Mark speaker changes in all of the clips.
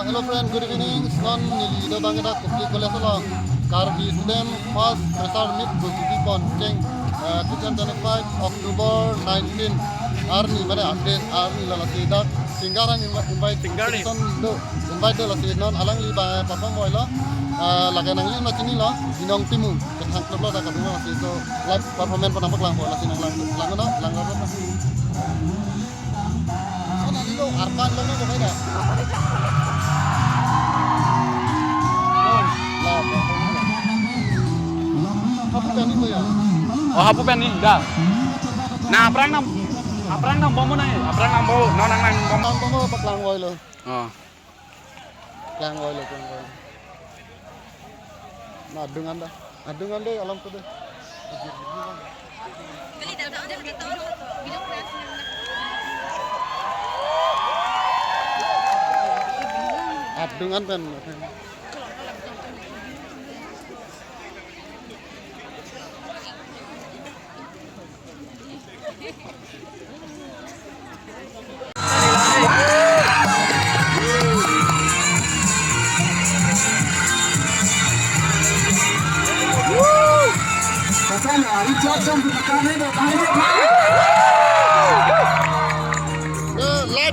Speaker 1: Hello friend, good evening. Son nili do bang da kupli college lo. Karbi student first fresher meet Bulsuki Pon Cheng 2025 October 19. Arni mana update Arni la sidak singgaran invite invite la sid non alang li ba perform boy lo. Laga nang li macini lo dinong timu ketang klub lo da kadunga la sid so live performance pa nampak lang boy la sinang lang no lang lo. So nali lo arpan lo no boy da.
Speaker 2: Oh, hapu pen ni, dah. Nah, aprang nam bomo nang, aprang nam bo, nang bomo.
Speaker 1: Bomo paklang boy lo.
Speaker 2: Oh.
Speaker 1: Klang boy lo. Nah, adungan deh alam tu deh. Adungan kan.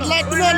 Speaker 1: Light bener.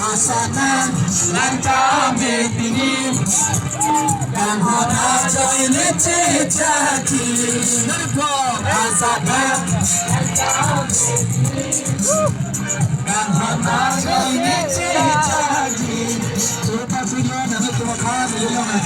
Speaker 3: Asana lanta bedini dan hona joy nece chaki nerpo asana lanta bedini dan hona joy nece chaki. Coba video nanti cuma kau video yang